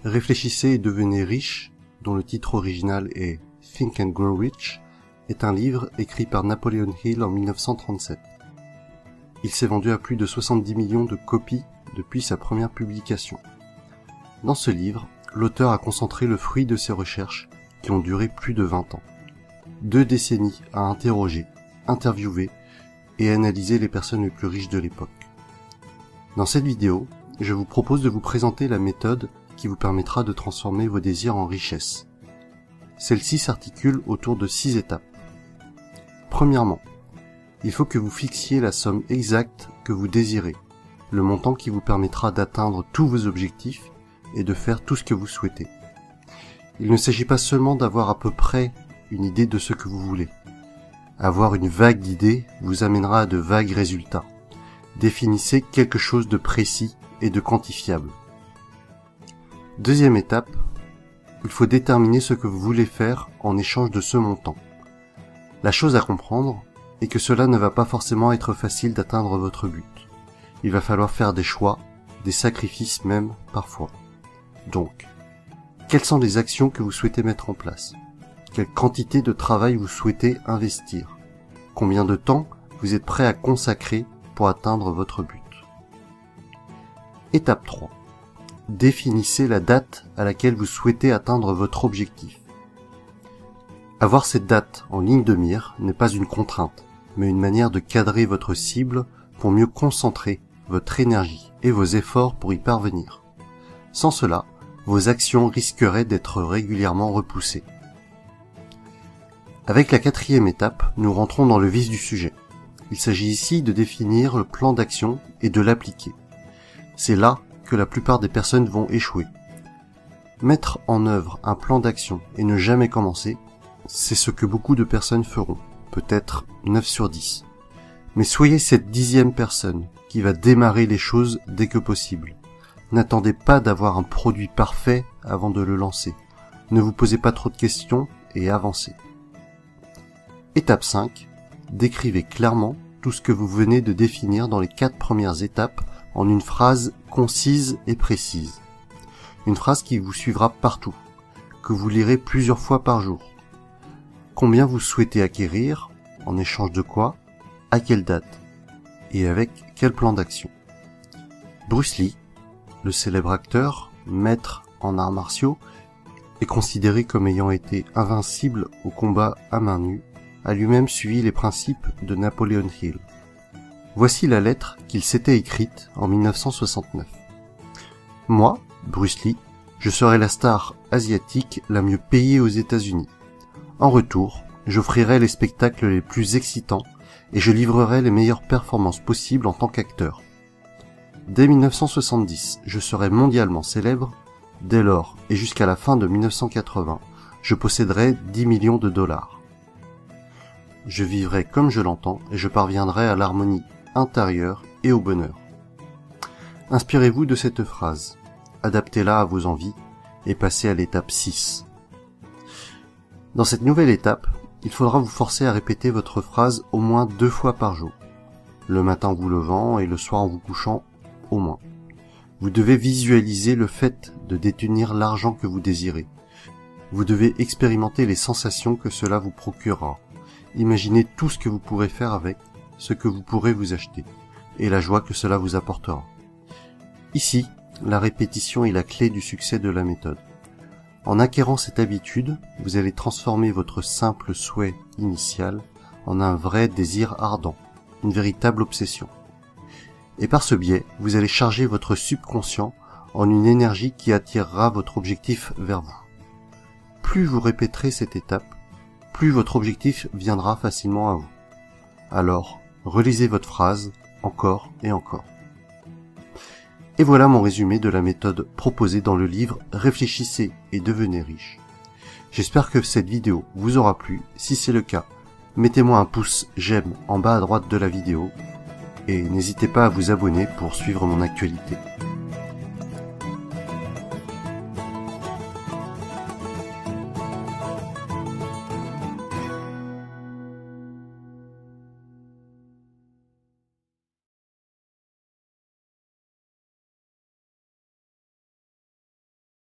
Réfléchissez et devenez riche, dont le titre original est Think and Grow Rich, est un livre écrit par Napoleon Hill en 1937. Il s'est vendu à plus de 70 millions de copies depuis sa première publication. Dans ce livre, l'auteur a concentré le fruit de ses recherches qui ont duré plus de 20 ans. 2 décennies à interroger, interviewer et analyser les personnes les plus riches de l'époque. Dans cette vidéo, je vous propose de vous présenter la méthode qui vous permettra de transformer vos désirs en richesse. Celle-ci s'articule autour de 6 étapes. Premièrement, il faut que vous fixiez la somme exacte que vous désirez, le montant qui vous permettra d'atteindre tous vos objectifs et de faire tout ce que vous souhaitez. Il ne s'agit pas seulement d'avoir à peu près une idée de ce que vous voulez. Avoir une vague d'idées vous amènera à de vagues résultats. Définissez quelque chose de précis et de quantifiable. Deuxième étape, il faut déterminer ce que vous voulez faire en échange de ce montant. La chose à comprendre est que cela ne va pas forcément être facile d'atteindre votre but. Il va falloir faire des choix, des sacrifices même parfois. Donc, quelles sont les actions que vous souhaitez mettre en place ? Quelle quantité de travail vous souhaitez investir ? Combien de temps vous êtes prêt à consacrer pour atteindre votre but ? Étape 3. Définissez la date à laquelle vous souhaitez atteindre votre objectif. Avoir cette date en ligne de mire n'est pas une contrainte, mais une manière de cadrer votre cible pour mieux concentrer votre énergie et vos efforts pour y parvenir. Sans cela, vos actions risqueraient d'être régulièrement repoussées. Avec la 4e étape, nous rentrons dans le vif du sujet. Il s'agit ici de définir le plan d'action et de l'appliquer. C'est là que la plupart des personnes vont échouer. Mettre en œuvre un plan d'action et ne jamais commencer, c'est ce que beaucoup de personnes feront, peut-être 9 sur 10. Mais soyez cette 10e personne qui va démarrer les choses dès que possible. N'attendez pas d'avoir un produit parfait avant de le lancer. Ne vous posez pas trop de questions et avancez. Étape 5. Décrivez clairement tout ce que vous venez de définir dans les 4 premières étapes en une phrase concise et précise. Une phrase qui vous suivra partout, que vous lirez plusieurs fois par jour. Combien vous souhaitez acquérir, en échange de quoi, à quelle date, et avec quel plan d'action. Bruce Lee, le célèbre acteur, maître en arts martiaux, est considéré comme ayant été invincible au combat à main nue, a lui-même suivi les principes de Napoleon Hill. Voici la lettre qu'il s'était écrite en 1969. Moi, Bruce Lee, je serai la star asiatique la mieux payée aux États-Unis. En retour, j'offrirai les spectacles les plus excitants et je livrerai les meilleures performances possibles en tant qu'acteur. Dès 1970, je serai mondialement célèbre. Dès lors, et jusqu'à la fin de 1980, je posséderai 10 millions de dollars. Je vivrai comme je l'entends et je parviendrai à l'harmonie intérieure et au bonheur. Inspirez-vous de cette phrase, adaptez-la à vos envies et passez à l'étape 6. Dans cette nouvelle étape, il faudra vous forcer à répéter votre phrase au moins 2 fois par jour, le matin en vous levant et le soir en vous couchant au moins. Vous devez visualiser le fait de détenir l'argent que vous désirez. Vous devez expérimenter les sensations que cela vous procurera. Imaginez tout ce que vous pourrez faire avec, ce que vous pourrez vous acheter, et la joie que cela vous apportera. Ici, la répétition est la clé du succès de la méthode. En acquérant cette habitude, vous allez transformer votre simple souhait initial en un vrai désir ardent, une véritable obsession. Et par ce biais, vous allez charger votre subconscient en une énergie qui attirera votre objectif vers vous. Plus vous répéterez cette étape, plus votre objectif viendra facilement à vous. Alors, relisez votre phrase encore et encore. Et voilà mon résumé de la méthode proposée dans le livre Réfléchissez et devenez riche. J'espère que cette vidéo vous aura plu. Si c'est le cas, mettez-moi un pouce j'aime en bas à droite de la vidéo et n'hésitez pas à vous abonner pour suivre mon actualité.